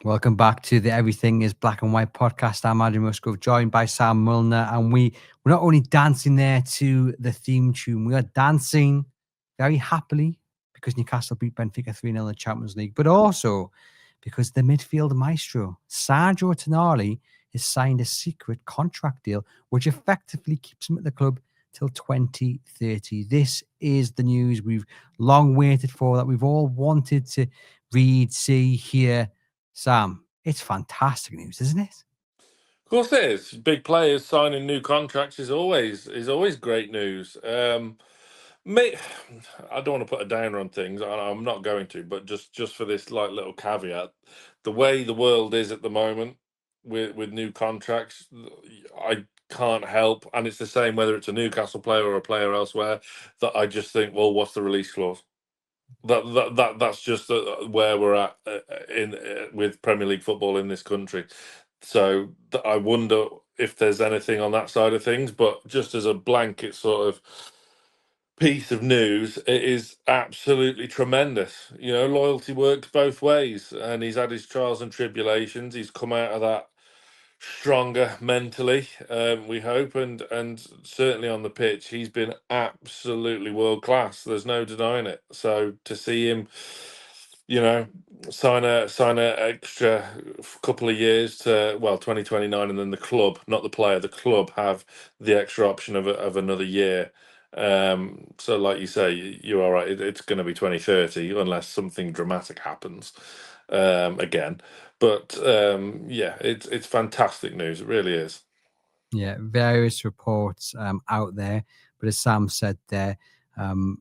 Welcome back to the Everything is Black and White podcast. I'm Andrew Musgrove, joined by Sam Mulliner, and we're not only dancing there to the theme tune, we are dancing very happily because Newcastle beat Benfica 3-0 in the Champions League, but also because the midfield maestro, Sandro Tonali, has signed a secret contract deal, which effectively keeps him at the club till 2030. This is the news we've long waited for, that we've all wanted to read, see, hear. Sam, it's fantastic news, isn't it? Of course it is. Big players signing new contracts is always great news. Mate, I don't want to put a downer on things. I'm not going to, but just for this like little caveat, the way the world is at the moment with new contracts, I can't help, and it's the same whether it's a Newcastle player or a player elsewhere, that I just think, well, what's the release clause? That's just where we're at in with Premier League football in this country. So I wonder if there's anything on that side of things. But just as a blanket sort of piece of news, it is absolutely tremendous. You know, loyalty works both ways, and he's had his trials and tribulations. He's come out of that stronger mentally, we hope, and certainly on the pitch, he's been absolutely world class. There's no denying it. So to see him, you know, sign a extra couple of years to 2029, and then the club, not the player, the club have the extra option of another year. So like you say, you're all right. It's going to be 2030 unless something dramatic happens again. But yeah, it's fantastic news. It really is. Yeah, various reports out there, but as Sam said there,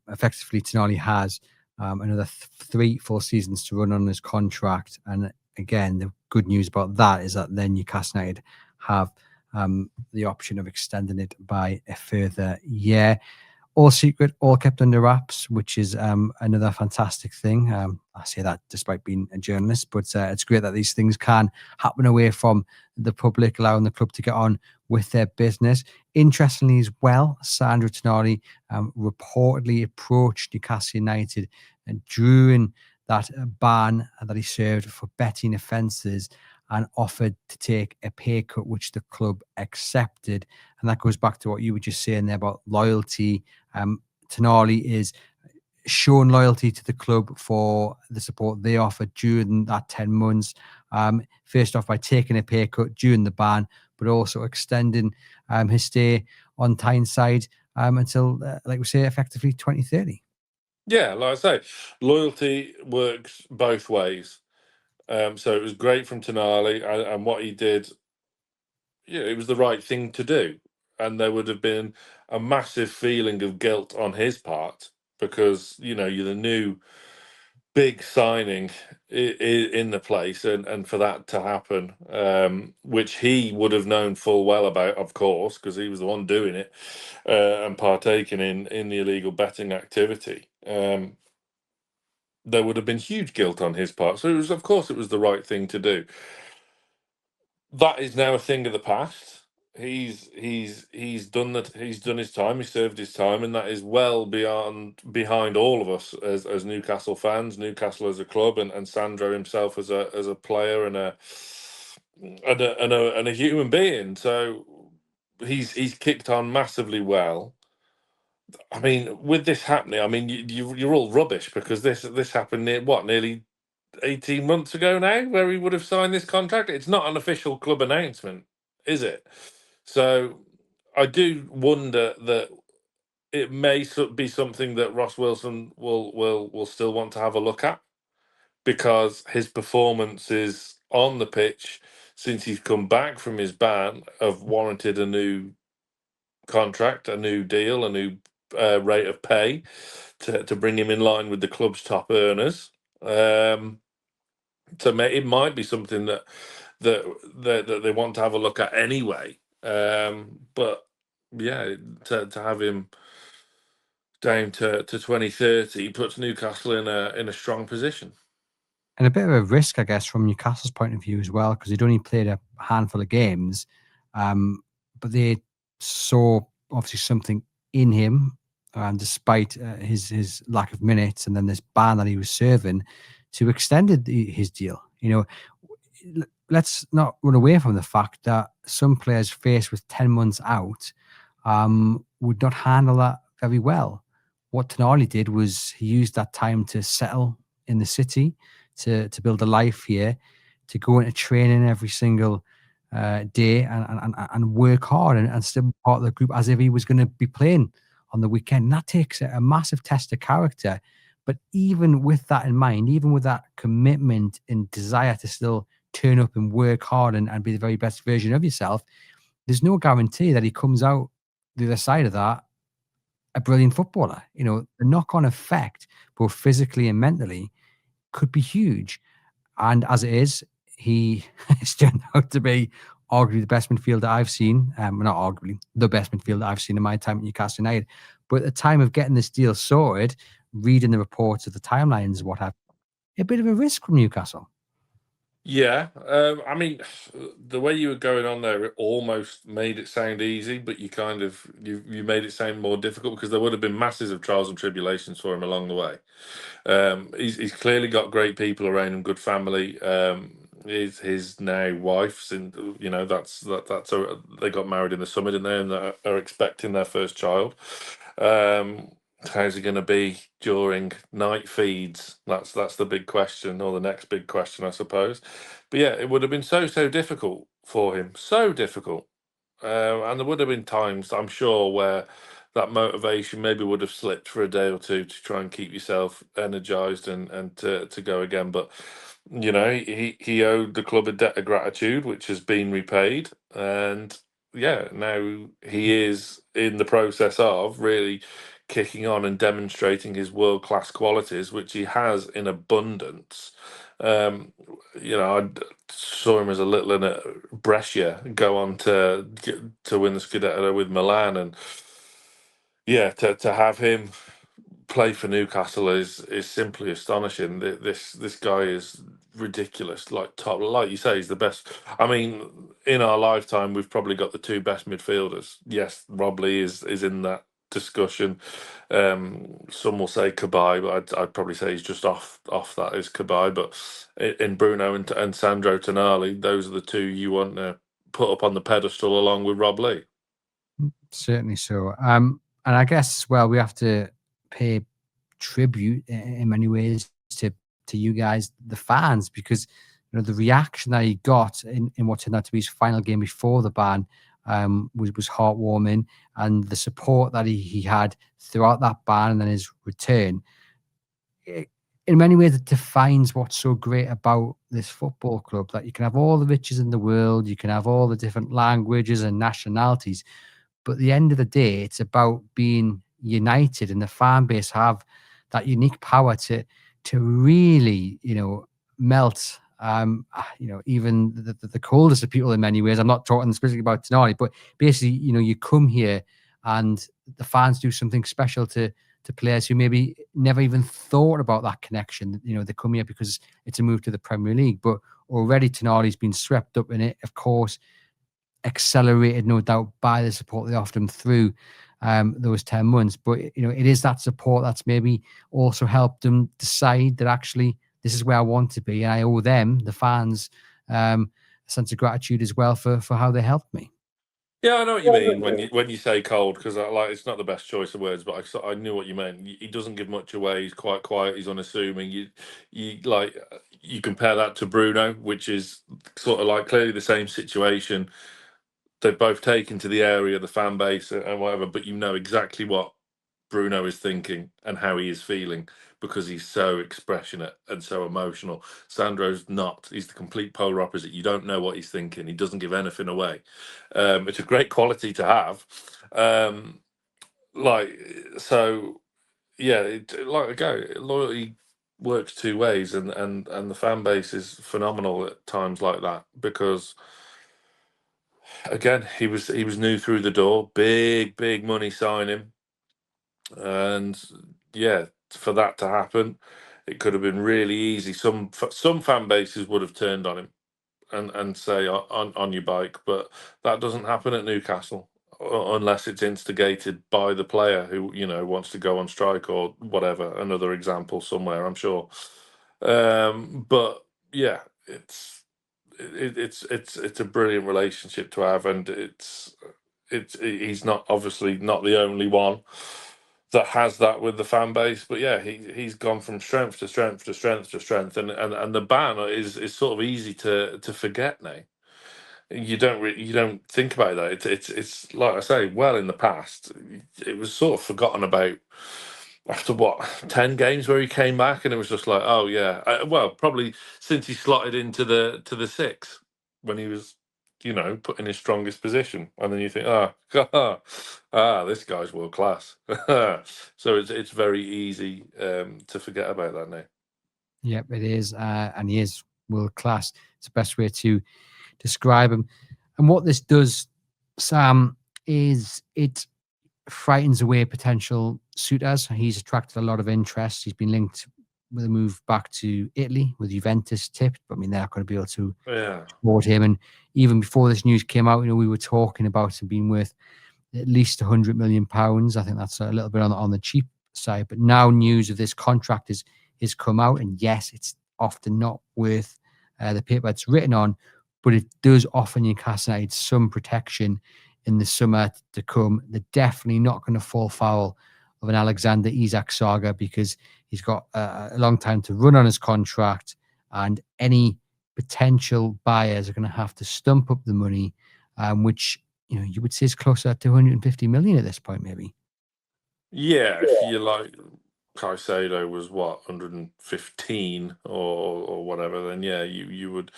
effectively Tonali has another 3 full seasons to run on his contract. And again, the good news about that is that then Newcastle United have the option of extending it by a further year. All secret, all kept under wraps, which is another fantastic thing. I say that despite being a journalist, but it's great that these things can happen away from the public, allowing the club to get on with their business. Interestingly as well, Sandro Tonali reportedly approached Newcastle United during that ban that he served for betting offences and offered to take a pay cut, which the club accepted. And that goes back to what you were just saying there about loyalty. Tonali is shown loyalty to the club for the support they offered during that 10 months. First off, by taking a pay cut during the ban, but also extending his stay on Tyneside until, like we say, effectively 2030. Yeah, like I say, loyalty works both ways. So it was great from Tonali, and what he did, yeah, it was the right thing to do. And there would have been a massive feeling of guilt on his part because, you know, you're the new big signing in the place, and for that to happen, which he would have known full well about, of course, because he was the one doing it and partaking in the illegal betting activity. There would have been huge guilt on his part. So it was, of course, it was the right thing to do. That is now a thing of the past. He's done that. He's done his time. He served his time, and that is well behind all of us as Newcastle fans, Newcastle as a club, and Sandro himself as a player and a human being. So he's kicked on massively well. I mean, with this happening, I mean, you're all rubbish because this happened nearly 18 months ago now, where he would have signed this contract. It's not an official club announcement, is it? So I do wonder that it may be something that Ross Wilson will still want to have a look at, because his performances on the pitch since he's come back from his ban have warranted a new contract, a new deal, a new rate of pay to bring him in line with the club's top earners. So it might be something that they want to have a look at anyway. But yeah, to have him down to 2030 puts Newcastle in a strong position. And a bit of a risk, I guess, from Newcastle's point of view as well, because he'd only played a handful of games. But they saw obviously something in him, despite his lack of minutes and then this ban that he was serving, to extended his deal. You know, let's not run away from the fact that some players faced with 10 months out would not handle that very well. What Tonali did was he used that time to settle in the city, to build a life here, to go into training every single day and work hard and still be part of the group as if he was going to be playing on the weekend. And that takes a massive test of character. But even with that in mind, even with that commitment and desire to still turn up and work hard and be the very best version of yourself, there's no guarantee that he comes out the other side of that a brilliant footballer. The knock-on effect, both physically and mentally, could be huge. And as it is, he has turned out to be arguably the best midfielder I've seen. Not arguably, the best midfielder I've seen in my time at Newcastle United. But at the time of getting this deal sorted, reading the reports of the timelines, what have you, a bit of a risk from Newcastle. Yeah, I mean, the way you were going on there, it almost made it sound easy, but you made it sound more difficult because there would have been masses of trials and tribulations for him along the way. He's clearly got great people around him, good family. His now wife's and they got married in the summer, didn't they? And they are expecting their first child. How's he going to be during night feeds? That's the big question, or the next big question, I suppose. But yeah, it would have been so difficult for him, so difficult. And there would have been times, I'm sure, where that motivation maybe would have slipped for a day or two to try and keep yourself energized and to go again. But he owed the club a debt of gratitude, which has been repaid, and yeah, now he is in the process of really kicking on and demonstrating his world class qualities, which he has in abundance. Um, I saw him as a little in a Brescia go on to win the Scudetto with Milan, and yeah, to have him play for Newcastle is simply astonishing. This guy is ridiculous. Like top, like you say, he's the best. I mean, in our lifetime, we've probably got the two best midfielders. Yes, Rob Lee is in that discussion. Some will say Cabaye, but I'd probably say he's just off that is Cabaye. But in Bruno and Sandro Tonali, those are the two you want to put up on the pedestal along with Rob Lee. Certainly so. And I guess, well, we have to pay tribute in many ways to you guys, the fans, because the reaction that he got in what turned out to be his final game before the ban was heartwarming, and the support that he had throughout that ban and then his return. In many ways, it defines what's so great about this football club, that you can have all the riches in the world, you can have all the different languages and nationalities, but at the end of the day, it's about being united, and the fan base have that unique power to really, melt. Even the coldest of people in many ways. I'm not talking specifically about Tonali, but basically, you come here and the fans do something special to players who maybe never even thought about that connection. They come here because it's a move to the Premier League, but already Tonali's been swept up in it. Of course, accelerated, no doubt, by the support they offered him through those 10 months. But, it is that support that's maybe also helped them decide that actually this is where I want to be. And I owe them, the fans, a sense of gratitude as well for how they helped me. Yeah, I know what you mean when you say cold, because it's not the best choice of words, but I knew what you meant. He doesn't give much away. He's quite quiet. He's unassuming. You compare that to Bruno, which is sort of like clearly the same situation. They've both taken to the area, the fan base, and whatever, but you know exactly what Bruno is thinking and how he is feeling because he's so expressionate and so emotional. Sandro's not. He's the complete polar opposite. You don't know what he's thinking. He doesn't give anything away. It's a great quality to have. Like so, yeah. Like I go, loyalty works two ways, and the fan base is phenomenal at times like that because again, he was new through the door, big money signing, and yeah, for that to happen, it could have been really easy. Some fan bases would have turned on him and say on your bike, but that doesn't happen at Newcastle unless it's instigated by the player who wants to go on strike or whatever. Another example somewhere, I'm sure. But yeah, it's a brilliant relationship to have, and he's not obviously not the only one that has that with the fan base. But yeah, he's gone from strength to strength to strength to strength, and the ban is sort of easy to forget now. You don't think about that. It's like I say, well, in the past, it was sort of forgotten about after what 10 games where he came back, and it was just like, oh yeah, well, probably since he slotted into the six when he was, put in his strongest position, and then you think, this guy's world class. So it's very easy to forget about that now. Yep, it is, and he is world class. It's the best way to describe him. And what this does, Sam, is it frightens away potential suitors. He's attracted a lot of interest. He's been linked with a move back to Italy with Juventus tipped, but I mean, they're not going to be able to support him. And even before this news came out, we were talking about him being worth at least £100 million. I think that's a little bit on the cheap side. But now news of this contract is come out, and yes, it's often not worth the paper it's written on, but it does offer Newcastle United some protection in the summer to come. They're definitely not going to fall foul of an Alexander Isak saga, because he's got a long time to run on his contract, and any potential buyers are going to have to stump up the money, which you would say is closer to 150 million at this point, maybe. Yeah, if you like, Caicedo was what 115 or whatever, then yeah, you would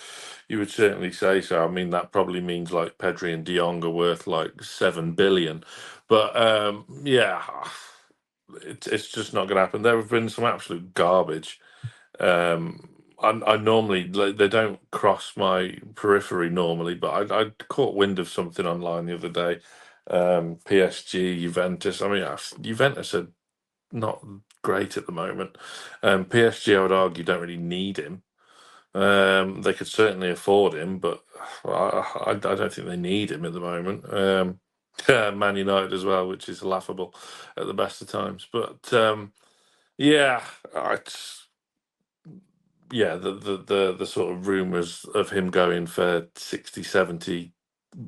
certainly say so. I mean, that probably means like Pedri and De Jong are worth like 7 billion, but yeah, it's just not going to happen. There have been some absolute garbage. I normally they don't cross my periphery normally, but I caught wind of something online the other day. PSG, Juventus. I mean, Juventus are not great at the moment. PSG, I would argue, don't really need him. They could certainly afford him, but I don't think they need him at the moment. Man United as well, which is laughable at the best of times. But yeah, the sort of rumours of him going for 60, 70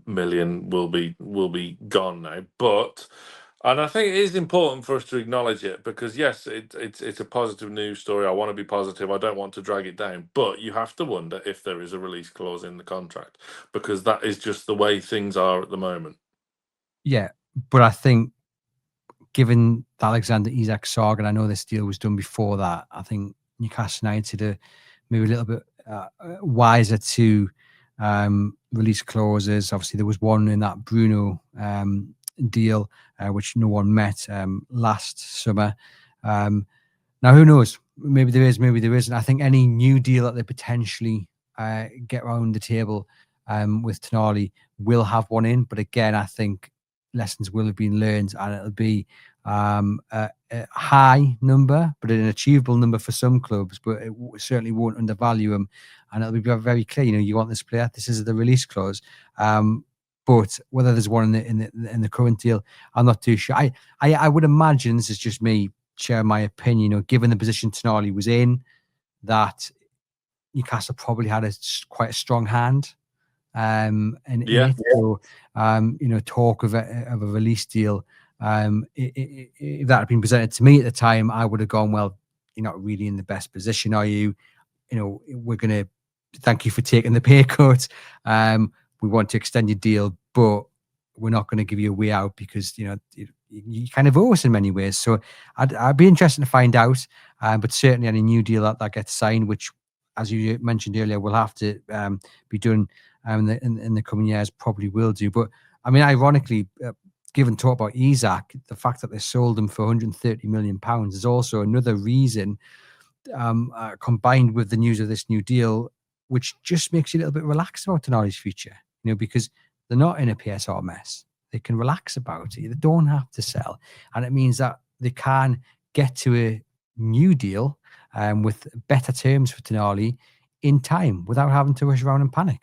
million will be gone now. But and I think it is important for us to acknowledge it, because yes, it's a positive news story. I want to be positive. I don't want to drag it down, but you have to wonder if there is a release clause in the contract, because that is just the way things are at the moment. Yeah, but I think given the Alexander Isak saga, and I know this deal was done before that, I think Newcastle United are maybe a little bit wiser to release clauses. Obviously, there was one in that Bruno deal, which no one met last summer. Now, who knows? Maybe there is, maybe there isn't. I think any new deal that they potentially get around the table with Tonali will have one in. But again, I think lessons will have been learned, and it'll be a high number, but an achievable number for some clubs. But it certainly won't undervalue them, and it'll be very clear. You want this player. This is the release clause. But whether there's one in the current deal, I'm not too sure. I would imagine, this is just me share my opinion, given the position Tonali was in, that Newcastle probably had quite a strong hand in it. So, talk of a release deal, if that had been presented to me at the time, I would have gone, well, you're not really in the best position, are you? We're going to thank you for taking the pay cut. We want to extend your deal, but we're not going to give you a way out, because you kind of owe us in many ways. So I'd be interested to find out. But certainly any new deal that gets signed, which, as you mentioned earlier, will have to be done in the coming years, probably will do. But I mean, ironically, given talk about Isak, the fact that they sold him for £130 million is also another reason, combined with the news of this new deal, which just makes you a little bit relaxed about Tonali's future, because they're not in a PSR mess. They can relax about it. They don't have to sell. And it means that they can get to a new deal with better terms for Tonali in time, without having to rush around and panic.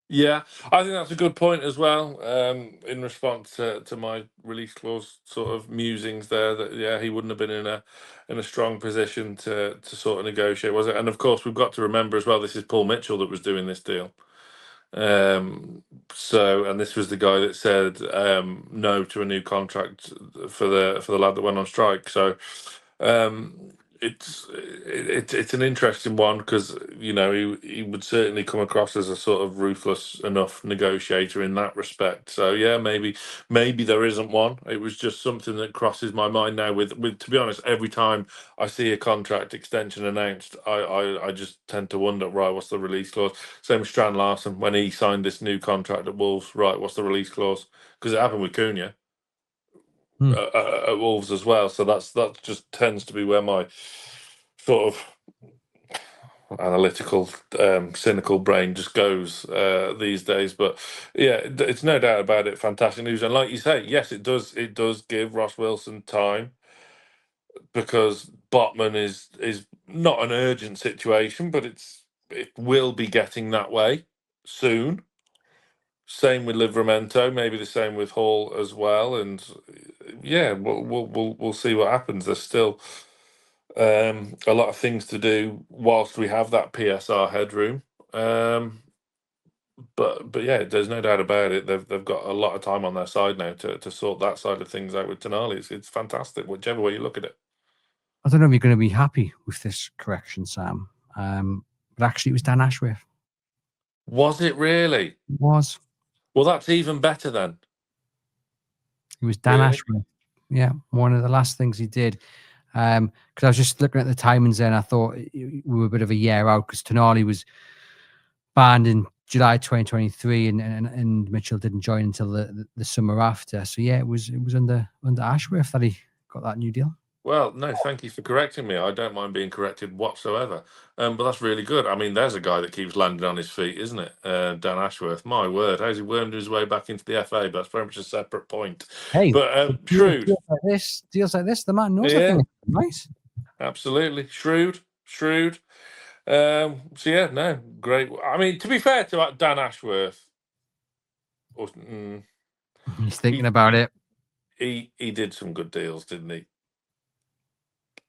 Yeah, I think that's a good point as well. In response to my release clause sort of musings there, that yeah, he wouldn't have been in a strong position to sort of negotiate, was it? And of course, we've got to remember as well, this is Paul Mitchell that was doing this deal. And this was the guy that said no to a new contract for the lad that went on strike. So um, it's an interesting one because he would certainly come across as a sort of ruthless enough negotiator in that respect. So yeah, maybe there isn't one. It was just something that crosses my mind now. With to be honest, every time I see a contract extension announced, I just tend to wonder, right, what's the release clause? Same with Strand Larson when he signed this new contract at Wolves. Right, what's the release clause? Because it happened with Cunha Hmm. at Wolves as well. So that just tends to be where my sort of analytical, cynical brain just goes these days. But yeah, it's no doubt about it. Fantastic news, and like you say, yes, it does. It does give Ross Wilson time because Botman is not an urgent situation, but it will be getting that way soon. Same with Livramento, maybe the same with Hall as well, and yeah, we'll see what happens. There's still a lot of things to do whilst we have that PSR headroom. Um, but yeah, there's no doubt about it. They've got a lot of time on their side now to sort that side of things out with Tonali. It's fantastic, whichever way you look at it. I don't know if you're going to be happy with this correction, Sam. But actually, it was Dan Ashworth. Was it really? It was. Well, that's even better then. It was Dan Really? Ashworth. Yeah, one of the last things he did. Because I was just looking at the timings there, and I thought we were a bit of a year out because Tonali was banned in July 2023, and Mitchell didn't join until the summer after. So yeah, it was under Ashworth that he got that new deal. Well, no, thank you for correcting me. I don't mind being corrected whatsoever. But that's really good. I mean, there's a guy that keeps landing on his feet, isn't it? Dan Ashworth. My word, how's he wormed his way back into the FA? But that's very much a separate point. Hey, But shrewd. deals like this, the man knows a Yeah, thing, right? absolutely. Shrewd. So yeah, no, great. I mean, to be fair to Dan Ashworth, He's thinking he about it. he did some good deals, didn't he?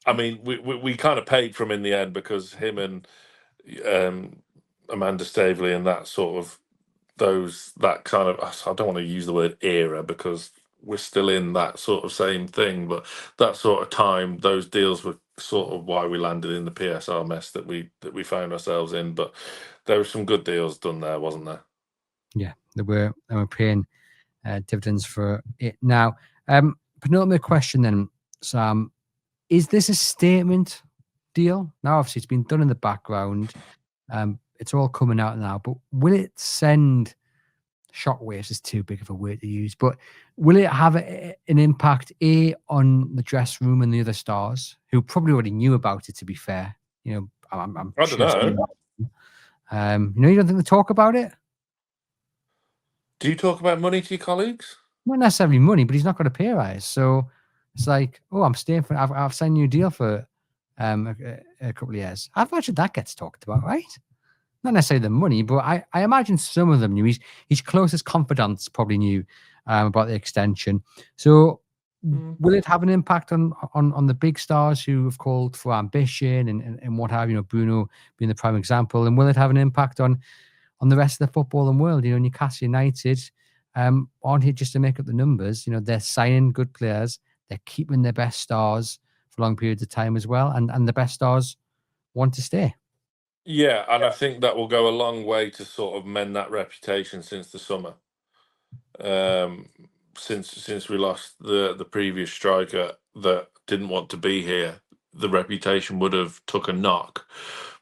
I mean, we kind of paid for him in the end because him and um, Amanda Staveley and that sort of that kind of, I don't want to use the word era because we're still in that sort of same thing, but that sort of time, those deals were sort of why we landed in the PSR mess that we found ourselves in. But there were some good deals done there, wasn't there? Yeah, they were, and we're paying dividends for it now. Penultimate question then, Sam. Is this a statement deal? Now, obviously, it's been done in the background. It's all coming out now, but will it send shockwaves? Is too big of a word to use, but will it have an impact on the dressing room and the other stars who probably already knew about it? To be fair, I'm I don't sure. know. You don't think they talk about it? Do you talk about money to your colleagues? Not necessarily money, but he's not got a pay rise. So it's like, oh, I'm staying for. I've signed you a deal for a couple of years. I imagine that gets talked about, right? Not necessarily the money, but I imagine some of them knew. His closest confidants probably knew about the extension. So will it have an impact on the big stars who have called for ambition and what have you? Bruno being the prime example, and will it have an impact on the rest of the footballing world? Newcastle United aren't here just to make up the numbers. They're signing good players, they're keeping their best stars for long periods of time as well, and the best stars want to stay. Yeah, and I think that will go a long way to sort of mend that reputation since the summer. Um, since we lost the previous striker that didn't want to be here, the reputation would have took a knock.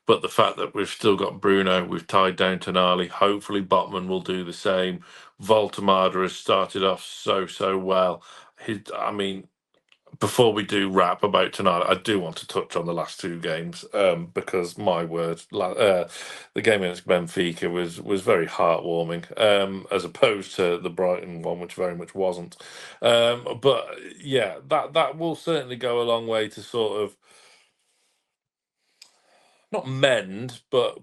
But the fact that we've still got Bruno, we've tied down Tonali. Hopefully, Botman will do the same. Voltemada has started off so well. I mean, before we do wrap about tonight, I do want to touch on the last two games because my word, the game against Benfica was very heartwarming as opposed to the Brighton one, which very much wasn't. But yeah, that will certainly go a long way to sort of not mend, but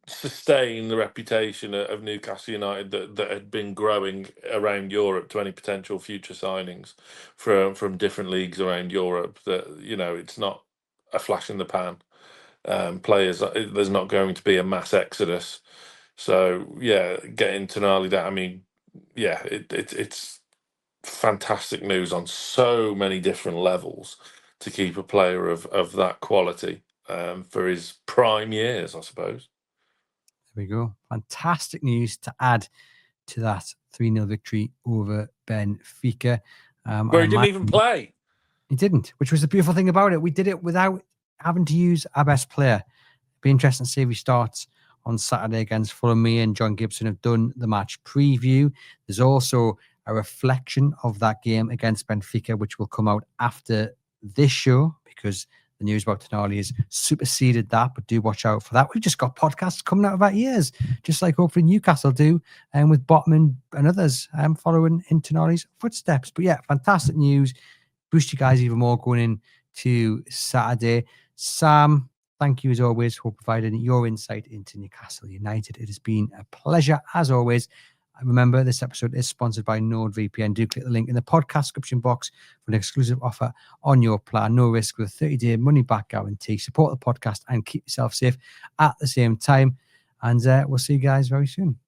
sustain the reputation of Newcastle United that had been growing around Europe to any potential future signings from different leagues around Europe. That, it's not a flash in the pan. Players, there's not going to be a mass exodus. So yeah, getting Tonali that, I mean, yeah, it's fantastic news on so many different levels to keep a player of that quality for his prime years, I suppose. There we go. Fantastic news to add to that 3-0 victory over Benfica. Where he didn't even play. He didn't, which was the beautiful thing about it. We did it without having to use our best player. Be interesting to see if he starts on Saturday against Fulham. Me and John Gibson have done the match preview. There's also a reflection of that game against Benfica, which will come out after this show, because the news about Tonali has superseded that. But do watch out for that. We've just got podcasts coming out of our ears, just like hopefully Newcastle do, and with Botman and others following in Tonali's footsteps. But yeah, fantastic news. Boost you guys even more going into Saturday. Sam, thank you as always for providing your insight into Newcastle United. It has been a pleasure as always. Remember, this episode is sponsored by NordVPN. Do click the link in the podcast description box for an exclusive offer on your plan. No risk with a 30-day money-back guarantee. Support the podcast and keep yourself safe at the same time. And we'll see you guys very soon.